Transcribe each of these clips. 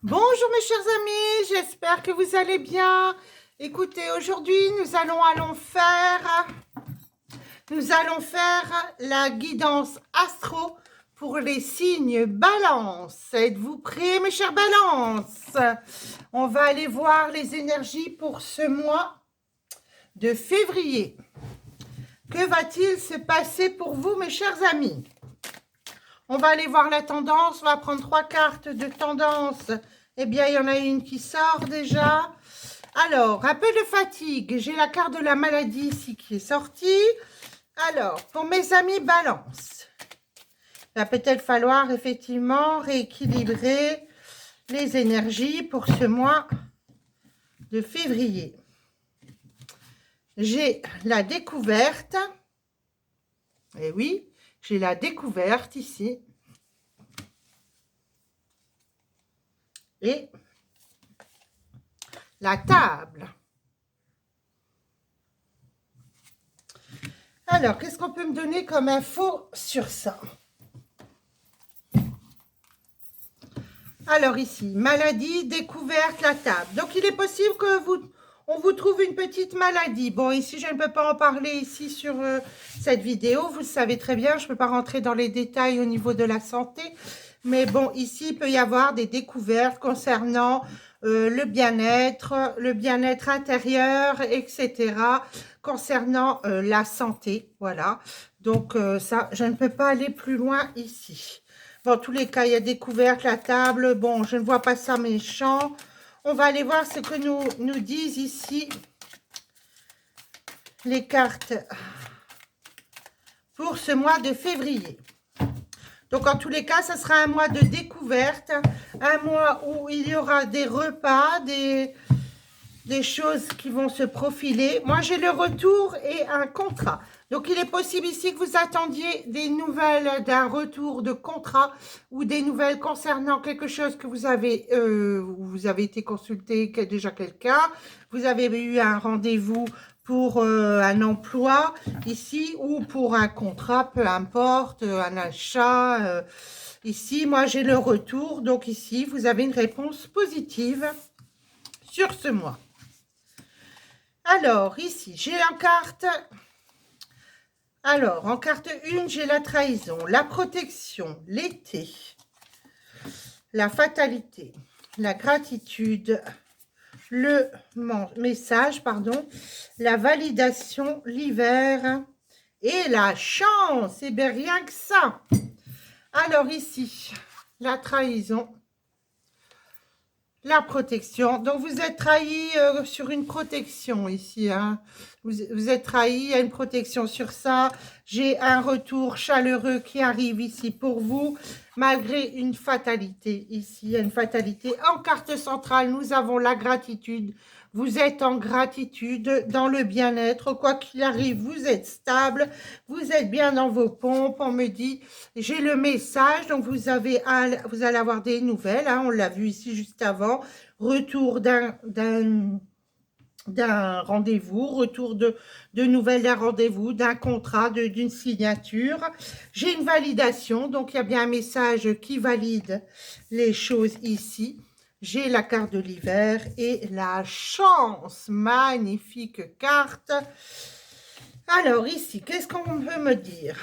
Bonjour mes chers amis, j'espère que vous allez bien. Écoutez, aujourd'hui nous allons faire la guidance astro pour les signes balance. Êtes-vous prêts mes chers balances? On va aller voir les énergies pour ce mois de février. Que va-t-il se passer pour vous mes chers amis? On va aller voir la tendance, on va prendre 3 cartes de tendance. Eh bien, il y en a une qui sort déjà. Alors, un peu de fatigue. J'ai la carte de la maladie ici qui est sortie. Alors, pour mes amis balance, il va peut-être falloir effectivement rééquilibrer les énergies pour ce mois de février. J'ai la découverte. Eh oui, j'ai la découverte ici. Et la table. Alors, qu'est-ce qu'on peut me donner comme info sur ça? Alors ici, maladie, découverte, la table. Donc, il est possible que on vous trouve une petite maladie. Bon, ici, je ne peux pas en parler ici sur cette vidéo. Vous le savez très bien, je ne peux pas rentrer dans les détails au niveau de la santé. Mais bon, ici, il peut y avoir des découvertes concernant le bien-être intérieur, etc. Concernant la santé, voilà. Donc, ça, je ne peux pas aller plus loin ici. Dans tous les cas, il y a découverte, la table. Bon, je ne vois pas ça méchant. On va aller voir ce que nous disent ici les cartes pour ce mois de février. Donc, en tous les cas, ça sera un mois de découverte, un mois où il y aura des repas, des choses qui vont se profiler. Moi, j'ai le retour et un contrat. Donc, il est possible ici que vous attendiez des nouvelles d'un retour de contrat ou des nouvelles concernant quelque chose que vous avez été consulté déjà quelqu'un. Vous avez eu un rendez-vous pour un emploi ici ou pour un contrat, peu importe, un achat. Ici, moi, j'ai le retour. Donc, ici, vous avez une réponse positive sur ce mois. Alors, ici, j'ai en carte... Alors, en carte 1, j'ai la trahison, la protection, l'été, la fatalité, la gratitude, le message, pardon, la validation, l'hiver et la chance. Et bien, rien que ça. Alors, ici, la trahison, la protection. Donc, vous êtes trahi sur une protection ici. Hein. Vous êtes trahi, il y a une protection sur ça. J'ai un retour chaleureux qui arrive ici pour vous, malgré une fatalité. Ici, il y a une fatalité. En carte centrale, nous avons la gratitude. Vous êtes en gratitude, dans le bien-être. Quoi qu'il arrive, vous êtes stable. Vous êtes bien dans vos pompes. On me dit, j'ai le message. Donc, vous allez avoir des nouvelles. Hein, on l'a vu ici juste avant. Retour d'un rendez-vous, retour de nouvelles d'un rendez-vous, d'un contrat, d'une signature. J'ai une validation, donc il y a bien un message qui valide les choses ici. J'ai la carte de l'hiver et la chance, magnifique carte. Alors ici, qu'est-ce qu'on peut me dire ?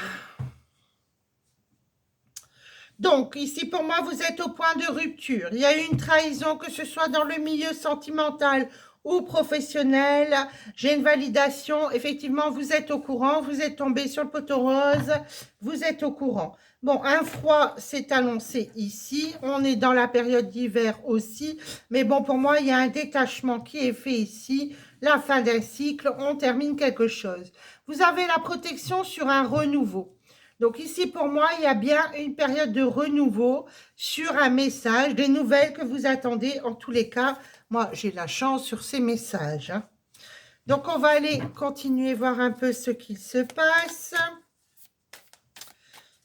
Donc, ici, pour moi, vous êtes au point de rupture. Il y a eu une trahison, que ce soit dans le milieu sentimental ou professionnel. J'ai une validation. Effectivement, vous êtes au courant. Vous êtes tombé sur le poteau rose. Vous êtes au courant. Bon, un froid s'est annoncé ici. On est dans la période d'hiver aussi. Mais bon, pour moi, il y a un détachement qui est fait ici. La fin d'un cycle, on termine quelque chose. Vous avez la protection sur un renouveau. Donc ici, pour moi, il y a bien une période de renouveau sur un message, des nouvelles que vous attendez. En tous les cas, moi, j'ai la chance sur ces messages. Hein. Donc, on va aller continuer voir un peu ce qu'il se passe.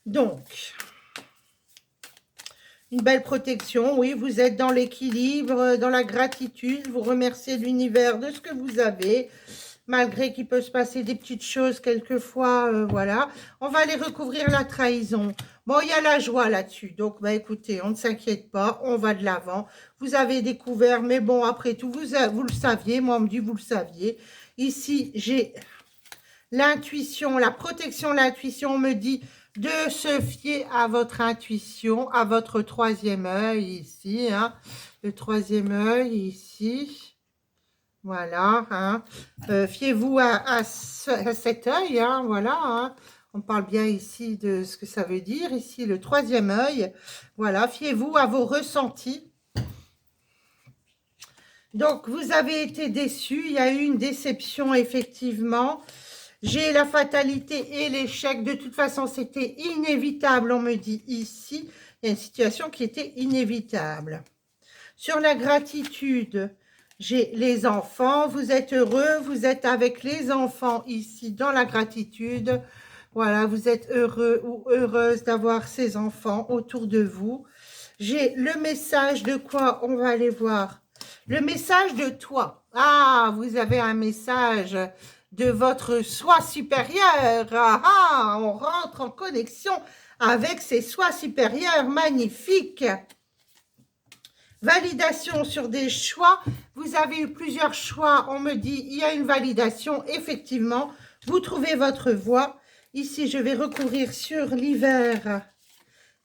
Donc, une belle protection. Oui, vous êtes dans l'équilibre, dans la gratitude. Vous remerciez l'univers de ce que vous avez. malgré qu'il peut se passer des petites choses quelquefois, voilà. On va aller recouvrir la trahison. Bon, il y a la joie là-dessus, donc bah, écoutez, on ne s'inquiète pas, on va de l'avant. Vous avez découvert, mais bon, après tout, vous le saviez, moi on me dit vous le saviez. Ici, j'ai l'intuition, la protection de l'intuition, on me dit de se fier à votre intuition, à votre troisième œil ici, hein, le troisième œil ici, voilà, hein. Fiez-vous à cet œil, hein, voilà, hein. On parle bien ici de ce que ça veut dire, ici le troisième œil, voilà, fiez-vous à vos ressentis. Donc, vous avez été déçus, il y a eu une déception effectivement. J'ai la fatalité et l'échec. De toute façon, c'était inévitable, on me dit ici. Il y a une situation qui était inévitable. Sur la gratitude, j'ai les enfants. Vous êtes heureux, vous êtes avec les enfants ici dans la gratitude. Voilà, vous êtes heureux ou heureuse d'avoir ces enfants autour de vous. J'ai le message de quoi? On va aller voir. Le message de toi. Ah, vous avez un message de votre soi supérieur. Ah, ah, on rentre en connexion avec ces soi supérieurs magnifiques. Validation sur des choix. Vous avez eu plusieurs choix. On me dit, il y a une validation. Effectivement, vous trouvez votre voie. Ici, je vais recouvrir sur l'hiver.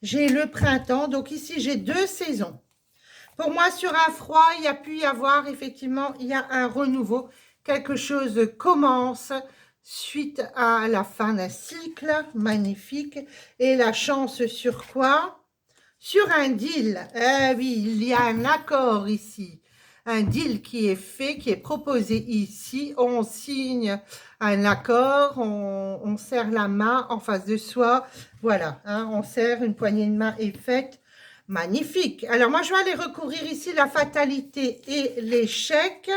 J'ai le printemps. Donc ici, j'ai 2 saisons. Pour moi, sur un froid, il y a pu y avoir, effectivement, il y a un renouveau. Quelque chose commence suite à la fin d'un cycle magnifique. Et la chance sur quoi? Sur un deal. Eh oui, il y a un accord ici. Un deal qui est fait, qui est proposé ici. On signe un accord, on serre la main en face de soi. Voilà, hein, on serre, une poignée de main est faite. Magnifique. Alors, moi, je vais aller recouvrir ici la fatalité et l'échec.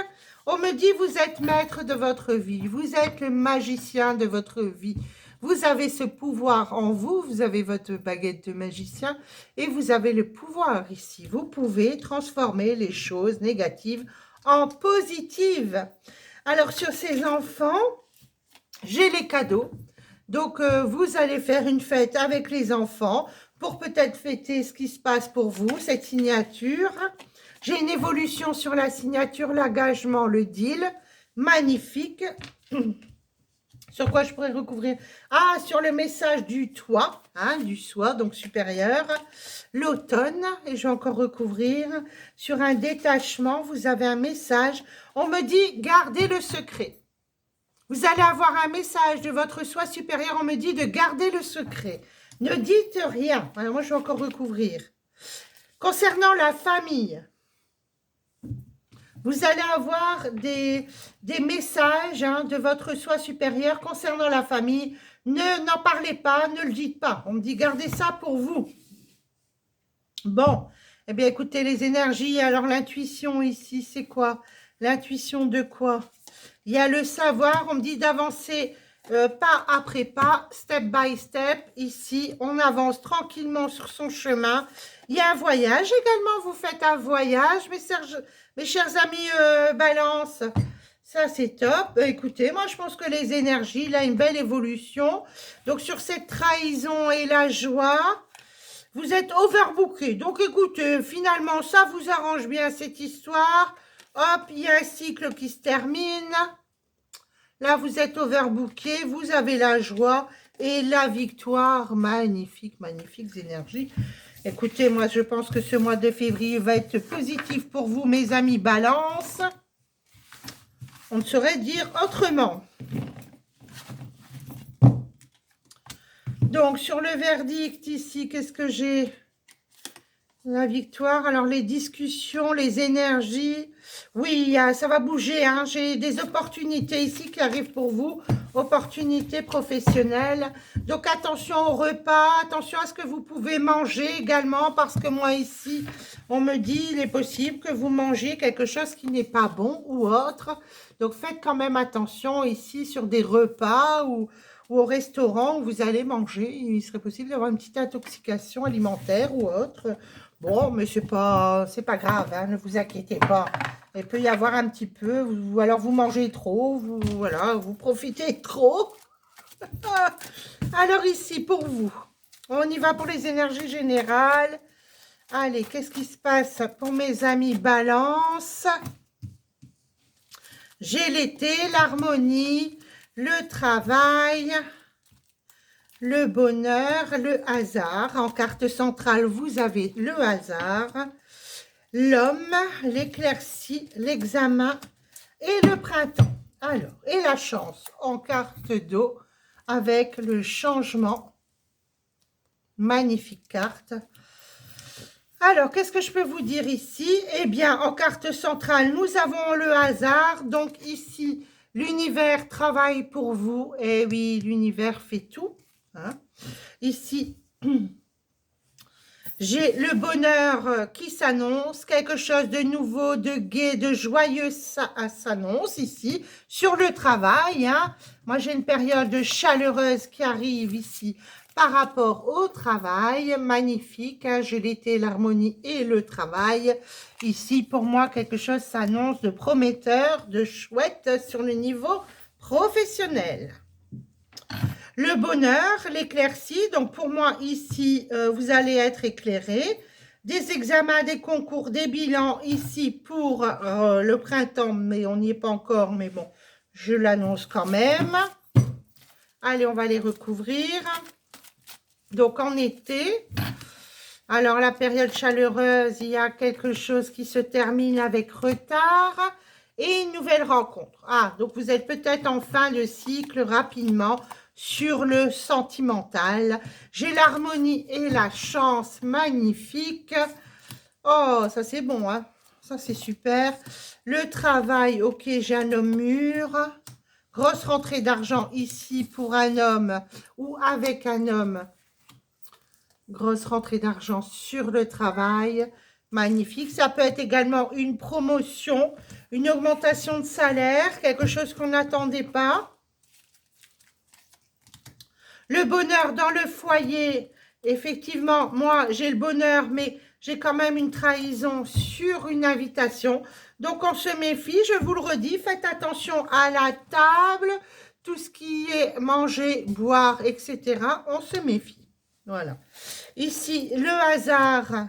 On me dit, vous êtes maître de votre vie. Vous êtes le magicien de votre vie. Vous avez ce pouvoir en vous. Vous avez votre baguette de magicien et vous avez le pouvoir ici. Vous pouvez transformer les choses négatives en positives. Alors, sur ces enfants, j'ai les cadeaux. Donc, vous allez faire une fête avec les enfants pour peut-être fêter ce qui se passe pour vous, cette signature. J'ai une évolution sur la signature, l'engagement, le deal. Magnifique. Sur quoi je pourrais recouvrir? Ah, sur le message du toit, hein, du soi, donc supérieur. L'automne, et je vais encore recouvrir. Sur un détachement, vous avez un message. On me dit, gardez le secret. Vous allez avoir un message de votre soi supérieur. On me dit de garder le secret. Ne dites rien. Alors moi, je vais encore recouvrir. Concernant la famille, vous allez avoir des messages, hein, de votre soi supérieur concernant la famille. N'en parlez pas, ne le dites pas. On me dit gardez ça pour vous. Bon, eh bien écoutez les énergies. Alors l'intuition ici, c'est quoi? L'intuition de quoi? Il y a le savoir. On me dit d'avancer pas après pas, step by step. Ici, on avance tranquillement sur son chemin. Il y a un voyage également. Vous faites un voyage, mes chers amis Balance. Ça, c'est top. Écoutez, moi, je pense que les énergies, il a une belle évolution. Donc, sur cette trahison et la joie, vous êtes overbooké. Donc, écoutez, finalement, ça vous arrange bien, cette histoire. Hop, il y a un cycle qui se termine. Là, vous êtes overbooké, vous avez la joie et la victoire. Magnifique, magnifiques énergies. Écoutez, moi, je pense que ce mois de février va être positif pour vous, mes amis Balance. On ne saurait dire autrement. Donc, sur le verdict ici, qu'est-ce que j'ai? La victoire, alors les discussions, les énergies, oui, ça va bouger, hein. J'ai des opportunités ici qui arrivent pour vous, opportunités professionnelles. Donc attention au repas, attention à ce que vous pouvez manger également, parce que moi ici, on me dit, il est possible que vous mangiez quelque chose qui n'est pas bon ou autre. Donc faites quand même attention ici sur des repas ou au restaurant où vous allez manger. Il serait possible d'avoir une petite intoxication alimentaire ou autre. Bon, mais c'est pas grave, hein, ne vous inquiétez pas. Il peut y avoir un petit peu, ou alors vous mangez trop, voilà, vous profitez trop. Alors ici, pour vous, on y va pour les énergies générales. Allez, qu'est-ce qui se passe pour mes amis Balance? J'ai l'été, l'harmonie, le travail, le bonheur, le hasard. En carte centrale, vous avez le hasard, l'homme, l'éclaircie, l'examen et le printemps. Alors, et la chance en carte d'eau avec le changement. Magnifique carte. Alors, qu'est-ce que je peux vous dire ici? Eh bien, en carte centrale, nous avons le hasard. Donc ici, l'univers travaille pour vous. Eh oui, l'univers fait tout. Hein. Ici, j'ai le bonheur qui s'annonce. Quelque chose de nouveau, de gai, de joyeux s'annonce ici. Sur le travail, hein. Moi, j'ai une période chaleureuse qui arrive ici. Par rapport au travail, magnifique, hein, j'ai l'été, l'harmonie et le travail. Ici, pour moi, quelque chose s'annonce de prometteur, de chouette sur le niveau professionnel. Le bonheur, l'éclaircie, donc pour moi, ici, vous allez être éclairé. Des examens, des concours, des bilans, ici, pour le printemps, mais on n'y est pas encore, mais bon, je l'annonce quand même. Allez, on va les recouvrir. Donc, en été, alors la période chaleureuse, il y a quelque chose qui se termine avec retard et une nouvelle rencontre. Ah, donc vous êtes peut-être en fin de cycle rapidement sur le sentimental. J'ai l'harmonie et la chance, magnifique. Oh, ça c'est bon, hein. Ça c'est super. Le travail, ok, j'ai un homme mûr. Grosse rentrée d'argent ici pour un homme ou avec un homme. Grosse rentrée d'argent sur le travail. Magnifique. Ça peut être également une promotion, une augmentation de salaire, quelque chose qu'on n'attendait pas. Le bonheur dans le foyer. Effectivement, moi, j'ai le bonheur, mais j'ai quand même une trahison sur une invitation. Donc, on se méfie. Je vous le redis, faites attention à la table. Tout ce qui est manger, boire, etc. On se méfie. Voilà. Ici, le hasard.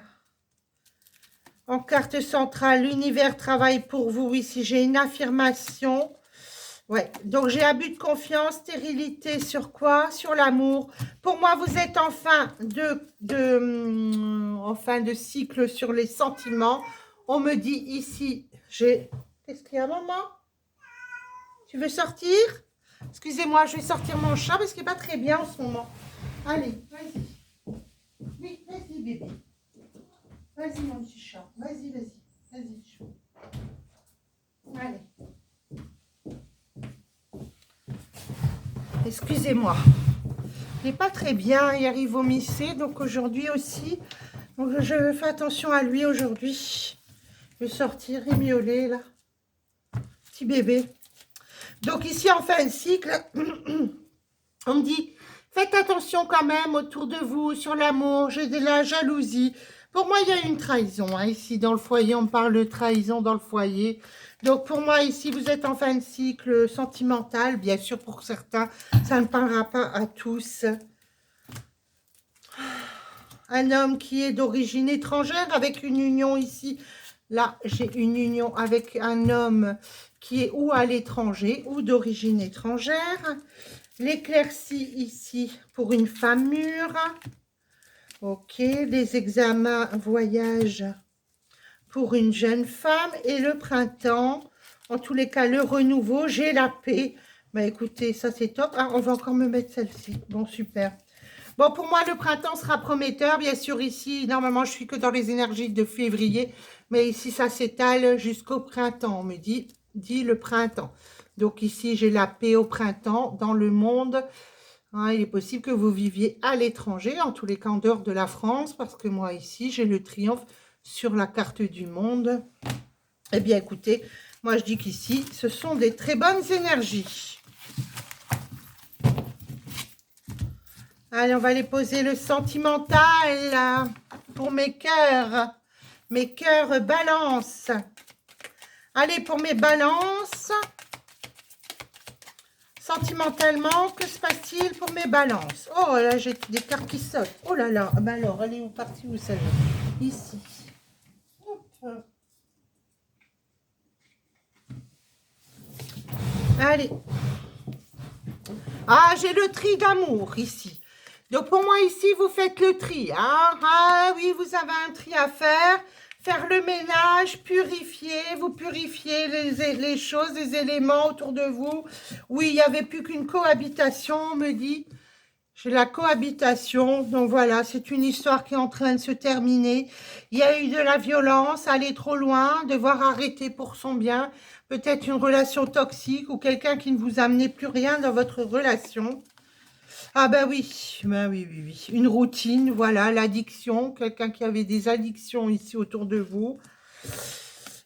En carte centrale, l'univers travaille pour vous. Ici, j'ai une affirmation. Ouais, donc j'ai abus de confiance, stérilité sur quoi? Sur l'amour. Pour moi, vous êtes en fin de cycle sur les sentiments. On me dit ici, j'ai... Qu'est-ce qu'il y a, maman? Tu veux sortir? Excusez-moi, je vais sortir mon chat parce qu'il n'est pas très bien en ce moment. Allez, vas-y. Oui, vas-y, bébé. Vas-y, mon petit chat. Vas-y, vas-y. Vas-y, chou. Allez. Excusez-moi. Il n'est pas très bien. Hier, il vomissait. Donc, aujourd'hui aussi. Donc, je fais attention à lui aujourd'hui. Je vais sortir et miauler, là. Petit bébé. Donc, ici, en fin de cycle, on me dit... Faites attention quand même autour de vous, sur l'amour, j'ai de la jalousie. Pour moi, il y a une trahison. Hein. Ici, dans le foyer, on parle de trahison dans le foyer. Donc, pour moi, ici, vous êtes en fin de cycle sentimental. Bien sûr, pour certains, ça ne parlera pas à tous. Un homme qui est d'origine étrangère avec une union ici. Là, j'ai une union avec un homme qui est ou à l'étranger ou d'origine étrangère. L'éclaircie ici pour une femme mûre. Ok, les examens voyage pour une jeune femme. Et le printemps, en tous les cas, le renouveau, j'ai la paix. Bah écoutez, ça c'est top. Ah, on va encore me mettre celle-ci. Bon, super. Bon, pour moi, le printemps sera prometteur. Bien sûr, ici, normalement, je suis que dans les énergies de février. Mais ici, ça s'étale jusqu'au printemps. On me dit le printemps. Donc ici, j'ai la paix au printemps dans le monde. Hein, il est possible que vous viviez à l'étranger, en tous les cas en dehors de la France, parce que moi ici, j'ai le triomphe sur la carte du monde. Eh bien, écoutez, moi je dis qu'ici, ce sont des très bonnes énergies. Allez, on va aller poser le sentimental pour mes cœurs balance. Allez, pour mes balances. Sentimentalement, que se passe-t-il pour mes balances? Oh là, j'ai des cartes qui sautent. Oh là là, ah bah alors, elle est où partie où celle-là? Ici. Hop. Allez. Ah, j'ai le tri d'amour ici. Donc pour moi ici, vous faites le tri. Hein? Ah oui, vous avez un tri à faire. Faire le ménage, purifier, vous purifiez les choses, les éléments autour de vous. Oui, il n'y avait plus qu'une cohabitation, on me dit. J'ai la cohabitation, donc voilà, c'est une histoire qui est en train de se terminer. Il y a eu de la violence, aller trop loin, devoir arrêter pour son bien. Peut-être une relation toxique ou quelqu'un qui ne vous amenait plus rien dans votre relation. Ah ben oui, oui, oui. Une routine, voilà, l'addiction, quelqu'un qui avait des addictions ici autour de vous.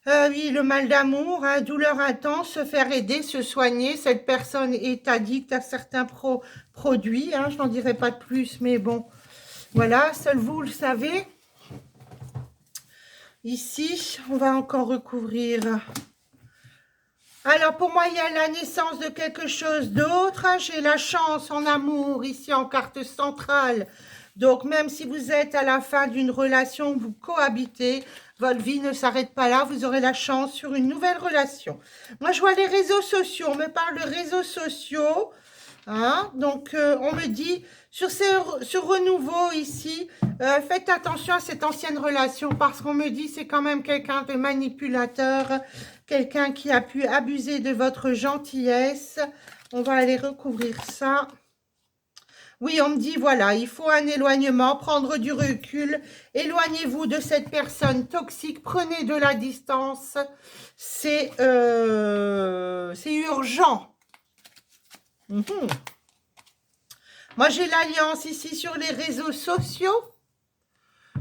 Oui, le mal d'amour, hein, douleur intense, se faire aider, se soigner. Cette personne est addicte à certains produits, hein, je n'en dirai pas de plus, mais bon, voilà, seul vous le savez. Ici, on va encore recouvrir. Alors, pour moi, il y a la naissance de quelque chose d'autre. J'ai la chance en amour, ici en carte centrale. Donc, même si vous êtes à la fin d'une relation, vous cohabitez, votre vie ne s'arrête pas là. Vous aurez la chance sur une nouvelle relation. Moi, je vois les réseaux sociaux. On me parle de réseaux sociaux. Hein? Donc, on me dit, sur ce renouveau ici, faites attention à cette ancienne relation parce qu'on me dit c'est quand même quelqu'un de manipulateur, quelqu'un qui a pu abuser de votre gentillesse. On va aller recouvrir ça. Oui, on me dit, voilà, il faut un éloignement, prendre du recul. Éloignez-vous de cette personne toxique, prenez de la distance. C'est urgent. Moi, j'ai l'alliance ici sur les réseaux sociaux.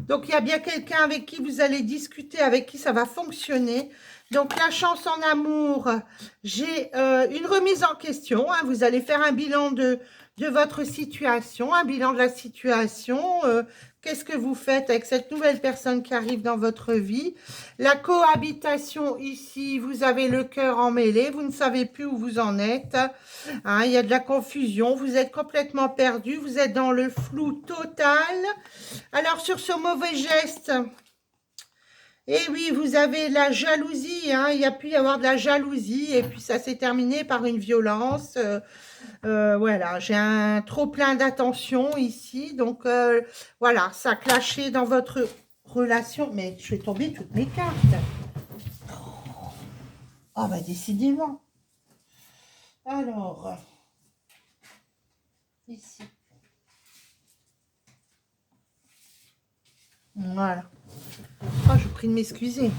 Donc, il y a bien quelqu'un avec qui vous allez discuter, avec qui ça va fonctionner. Donc, la chance en amour, j'ai une remise en question. Hein. Vous allez faire un bilan de votre situation, un bilan de la situation. Qu'est-ce que vous faites avec cette nouvelle personne qui arrive dans votre vie? La cohabitation ici, vous avez le cœur emmêlé, vous ne savez plus où vous en êtes. Hein, il y a de la confusion, vous êtes complètement perdu, vous êtes dans le flou total. Alors, sur ce mauvais geste, et oui, vous avez la jalousie, hein, il y a pu y avoir de la jalousie, et puis ça s'est terminé par une violence. Voilà, j'ai un trop plein d'attention ici, donc voilà, ça a clashé dans votre relation. Mais je vais tomber toutes mes cartes. Oh, bah décidément. Alors, ici. Voilà. Oh, je vous prie de m'excuser.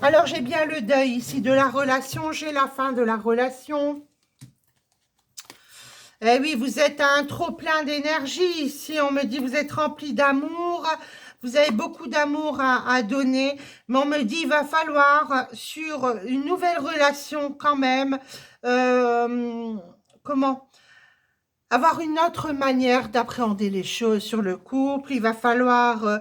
Alors, j'ai bien le deuil ici de la relation, j'ai la fin de la relation. Eh oui, vous êtes à un trop plein d'énergie ici. On me dit vous êtes rempli d'amour. Vous avez beaucoup d'amour à donner. Mais on me dit il va falloir sur une nouvelle relation quand même. Comment avoir une autre manière d'appréhender les choses sur le couple. Il va falloir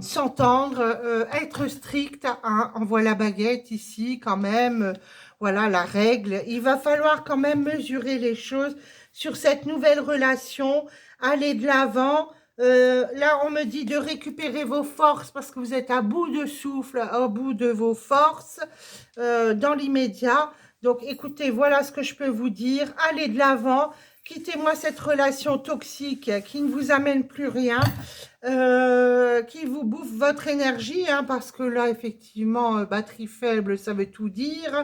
s'entendre, être strict. Hein, on voit la baguette ici quand même. Voilà la règle. Il va falloir quand même mesurer les choses sur cette nouvelle relation, aller de l'avant. Là, on me dit de récupérer vos forces parce que vous êtes à bout de souffle, au bout de vos forces dans l'immédiat. Donc, écoutez, voilà ce que je peux vous dire. Allez de l'avant. Quittez-moi cette relation toxique qui ne vous amène plus rien, qui vous bouffe votre énergie, hein, parce que là, effectivement, batterie faible, ça veut tout dire.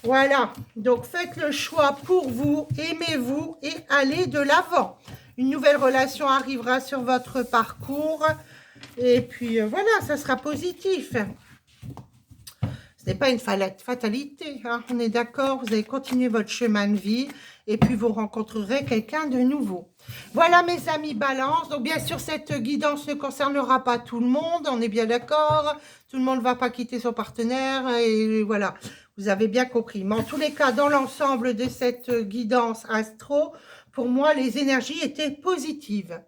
Voilà, donc faites le choix pour vous, aimez-vous et allez de l'avant. Une nouvelle relation arrivera sur votre parcours et puis voilà, ça sera positif. Ce n'est pas une fatalité, hein, on est d'accord, vous allez continuer votre chemin de vie et puis vous rencontrerez quelqu'un de nouveau. Voilà mes amis balance, donc bien sûr cette guidance ne concernera pas tout le monde, on est bien d'accord, tout le monde ne va pas quitter son partenaire et voilà, vous avez bien compris. Mais en tous les cas, dans l'ensemble de cette guidance astro, pour moi les énergies étaient positives.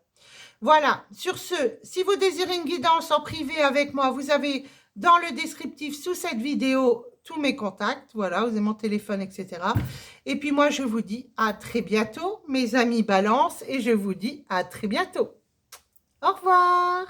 Voilà, sur ce, si vous désirez une guidance en privé avec moi, vous avez dans le descriptif sous cette vidéo tous mes contacts. Voilà, vous avez mon téléphone, etc. Et puis moi, je vous dis à très bientôt, mes amis Balance, et je vous dis à très bientôt. Au revoir.